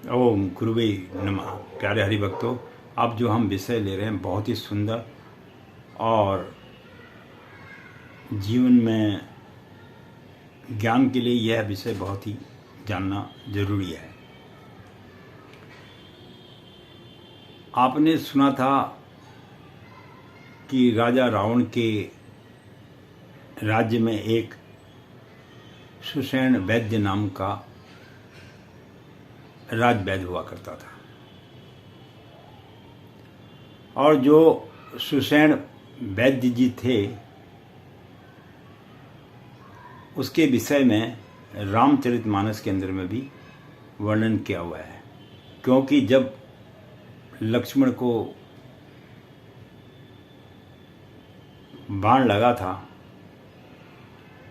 ओम गुरुवे नमः। प्यारे हरि भक्तों, अब जो हम विषय ले रहे हैं बहुत ही सुंदर और जीवन में ज्ञान के लिए यह विषय बहुत ही जानना जरूरी है। आपने सुना था कि राजा रावण के राज्य में एक सुषेण वैद्य नाम का राजवैद्य हुआ करता था, और जो सुषेण वैद्य जी थे उसके विषय में रामचरितमानस के अंदर में भी वर्णन किया हुआ है। क्योंकि जब लक्ष्मण को बाण लगा था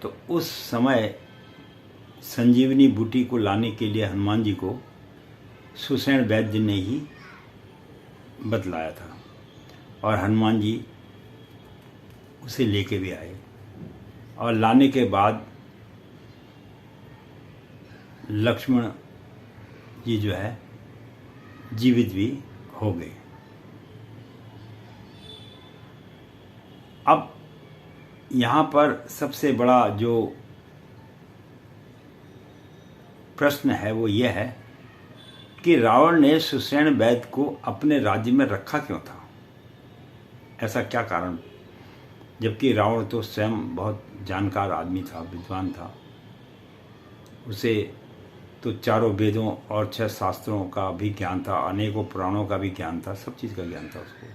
तो उस समय संजीवनी बूटी को लाने के लिए हनुमान जी को सुषेण वैद्य ने ही बतलाया था, और हनुमान जी उसे लेके भी आए, और लाने के बाद लक्ष्मण जी जो है जीवित भी हो गए। अब यहाँ पर सबसे बड़ा जो प्रश्न है वो ये है कि रावण ने सुषेण वैद्य को अपने राज्य में रखा क्यों था? ऐसा क्या कारण? जबकि रावण तो स्वयं बहुत जानकार आदमी था, विद्वान था, उसे तो चारों वेदों और 6 शास्त्रों का भी ज्ञान था, अनेकों पुराणों का भी ज्ञान था, सब चीज का ज्ञान था उसको।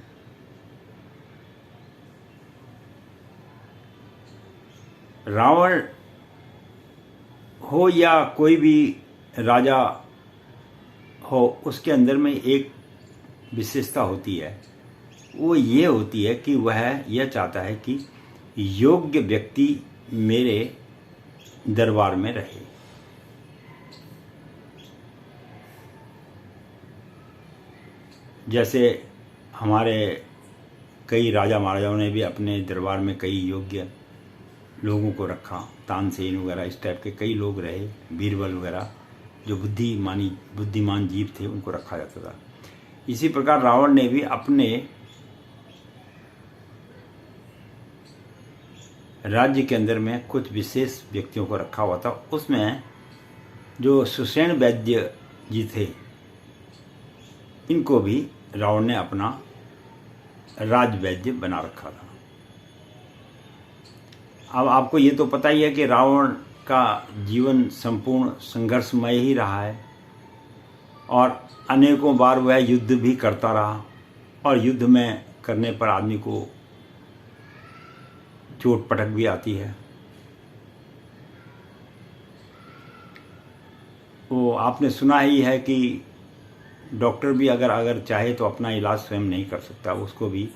रावण हो या कोई भी राजा हो, उसके अंदर में एक विशेषता होती है, वो ये होती है कि वह यह चाहता है कि योग्य व्यक्ति मेरे दरबार में रहे। जैसे हमारे कई राजा महाराजाओं ने भी अपने दरबार में कई योग्य लोगों को रखा, तानसेन वगैरह इस टाइप के कई लोग रहे, बीरबल वगैरह जो बुद्धिमान जीव थे उनको रखा जाता था। इसी प्रकार रावण ने भी अपने राज्य के अंदर में कुछ विशेष व्यक्तियों को रखा हुआ था। उसमें जो सुषेण वैद्य जी थे, इनको भी रावण ने अपना राजवैद्य बना रखा था। अब आपको ये तो पता ही है कि रावण का जीवन संपूर्ण संघर्षमय ही रहा है, और अनेकों बार वह युद्ध भी करता रहा, और युद्ध में करने पर आदमी को चोट पटक भी आती है। वो आपने सुना ही है कि डॉक्टर भी अगर चाहे तो अपना इलाज स्वयं नहीं कर सकता, उसको भी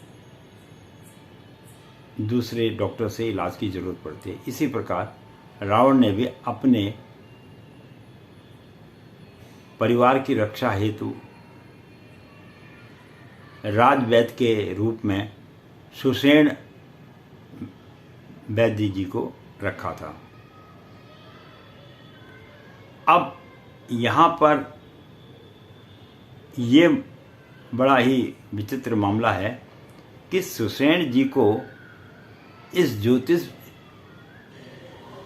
दूसरे डॉक्टर से इलाज की जरूरत पड़ती है। इसी प्रकार रावण ने भी अपने परिवार की रक्षा हेतु राजवैद्य के रूप में सुषेण वैद्य जी को रखा था। अब यहाँ पर ये बड़ा ही विचित्र मामला है कि सुषेण जी को इस ज्योतिष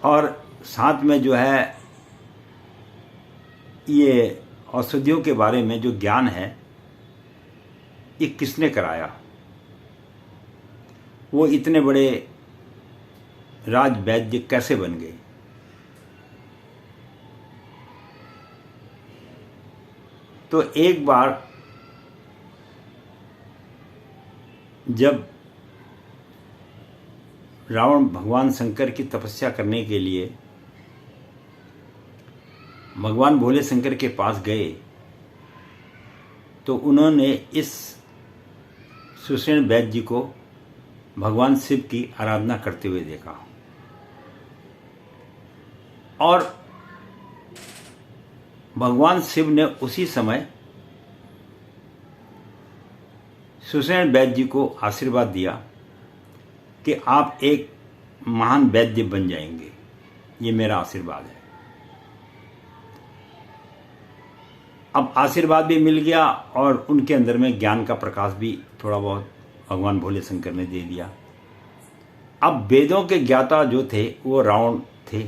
और साथ में जो है ये औषधियों के बारे में जो ज्ञान है, ये किसने कराया? वो इतने बड़े राजवैद्य कैसे बन गए? तो एक बार जब रावण भगवान शंकर की तपस्या करने के लिए भगवान भोले शंकर के पास गए, तो उन्होंने इस सुषेण वैद्य जी को भगवान शिव की आराधना करते हुए देखा, और भगवान शिव ने उसी समय सुषेण वैद्य जी को आशीर्वाद दिया कि आप एक महान वैद्य बन जाएंगे, ये मेरा आशीर्वाद है। अब आशीर्वाद भी मिल गया और उनके अंदर में ज्ञान का प्रकाश भी थोड़ा बहुत भगवान भोले शंकर ने दे दिया। अब वेदों के ज्ञाता जो थे वो रावण थे।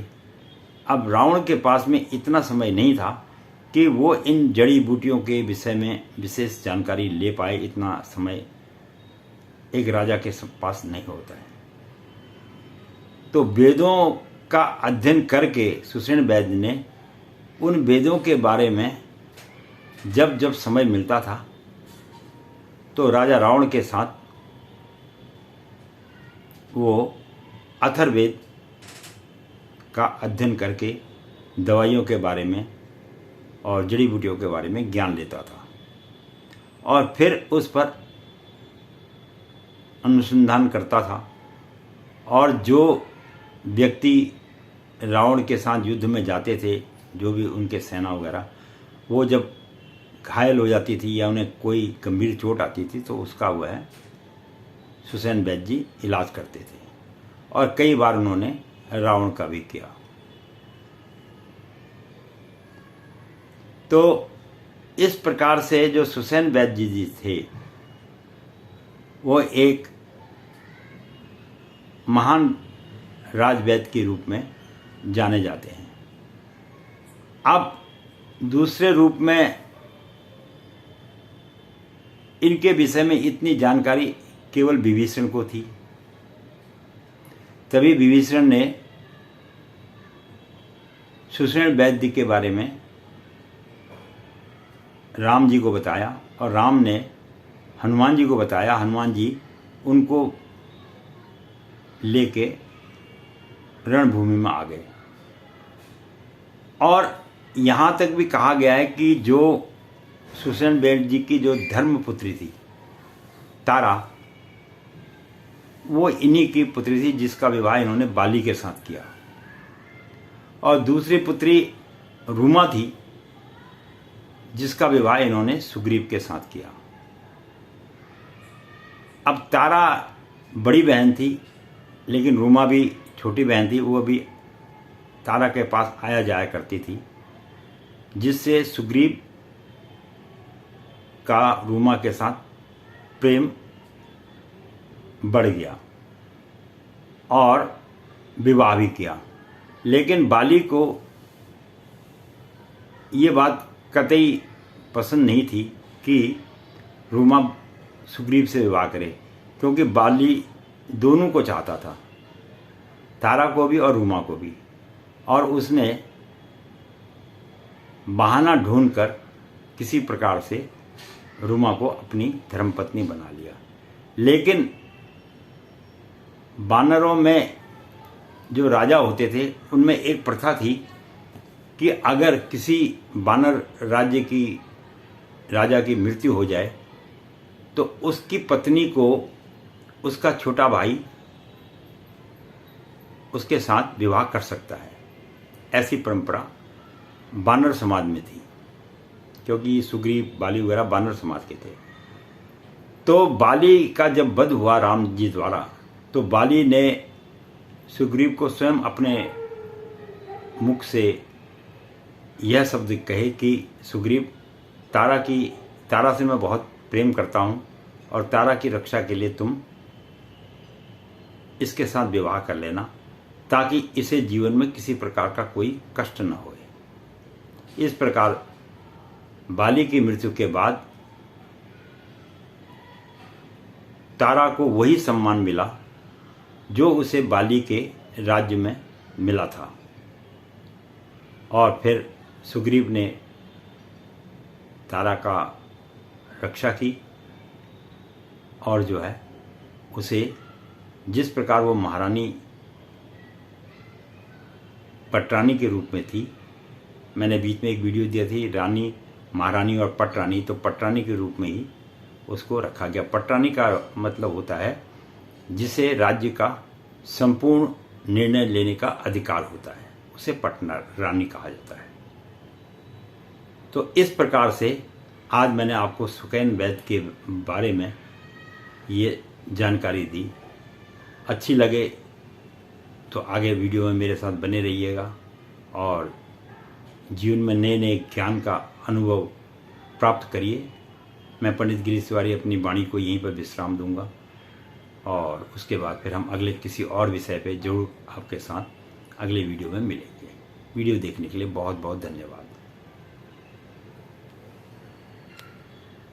अब रावण के पास में इतना समय नहीं था कि वो इन जड़ी बूटियों के विषय में विशेष जानकारी ले पाए। इतना समय एक राजा के पास नहीं होता है। तो वेदों का अध्ययन करके सुषेण वैद्य ने उन वेदों के बारे में जब जब समय मिलता था तो राजा रावण के साथ वो अथर्ववेद का अध्ययन करके दवाइयों के बारे में और जड़ी बूटियों के बारे में ज्ञान लेता था और फिर उस पर अनुसंधान करता था। और जो व्यक्ति रावण के साथ युद्ध में जाते थे, जो भी उनके सेना वगैरह, वो जब घायल हो जाती थी या उन्हें कोई गंभीर चोट आती थी तो उसका वह सुषेण वैद्य जी इलाज करते थे और कई बार उन्होंने रावण का भी किया। तो इस प्रकार से जो सुषेण वैद्य जी थे वो एक महान राजवैद्य के रूप में जाने जाते हैं। अब दूसरे रूप में इनके विषय में इतनी जानकारी केवल विभीषण को थी। तभी विभीषण ने सुषेण वैद्य के बारे में राम जी को बताया और राम ने हनुमान जी को बताया। हनुमान जी उनको लेके रणभूमि में आ गए और यहाँ तक भी कहा गया है कि जो सुषेण वैद्य जी की जो धर्मपुत्री थी तारा, वो इन्हीं की पुत्री थी जिसका विवाह इन्होंने बाली के साथ किया। और दूसरी पुत्री रूमा थी जिसका विवाह इन्होंने सुग्रीव के साथ किया। अब तारा बड़ी बहन थी लेकिन रूमा भी छोटी बहन थी। वो भी तारा के पास आया जाया करती थी, जिससे सुग्रीव का रूमा के साथ प्रेम बढ़ गया और विवाह भी किया। लेकिन बाली को ये बात कतई पसंद नहीं थी कि रूमा सुग्रीव से विवाह करे, क्योंकि बाली दोनों को चाहता था, तारा को भी और रूमा को भी। और उसने बहाना ढूंढकर किसी प्रकार से रूमा को अपनी धर्मपत्नी बना लिया। लेकिन वानरों में जो राजा होते थे उनमें एक प्रथा थी कि अगर किसी वानर राजा की मृत्यु हो जाए तो उसकी पत्नी को उसका छोटा भाई उसके साथ विवाह कर सकता है। ऐसी परंपरा वानर समाज में थी, क्योंकि सुग्रीव बाली वगैरह वानर समाज के थे। तो बाली का जब वध हुआ राम जी द्वारा, तो बाली ने सुग्रीव को स्वयं अपने मुख से यह शब्द कहे कि सुग्रीव, तारा से मैं बहुत प्रेम करता हूँ और तारा की रक्षा के लिए तुम इसके साथ विवाह कर लेना, ताकि इसे जीवन में किसी प्रकार का कोई कष्ट न होए। इस प्रकार बाली की मृत्यु के बाद तारा को वही सम्मान मिला जो उसे बाली के राज्य में मिला था। और फिर सुग्रीव ने तारा का रक्षा की और जो है उसे जिस प्रकार वो महारानी पटरानी के रूप में थी, मैंने बीच में एक वीडियो दिया थी रानी, महारानी और पटरानी, तो पटरानी के रूप में ही उसको रखा गया। पटरानी का मतलब होता है जिसे राज्य का संपूर्ण निर्णय लेने का अधिकार होता है, उसे पटरानी कहा जाता है। तो इस प्रकार से आज मैंने आपको सुषेण वैद्य के बारे में ये जानकारी दी। अच्छी लगे तो आगे वीडियो में मेरे साथ बने रहिएगा और जीवन में नए नए ज्ञान का अनुभव प्राप्त करिए। मैं पंडित गिरीश तिवारी अपनी वाणी को यहीं पर विश्राम दूंगा और उसके बाद फिर हम अगले किसी और विषय पे जरूर आपके साथ अगले वीडियो में मिलेंगे। वीडियो देखने के लिए बहुत बहुत धन्यवाद।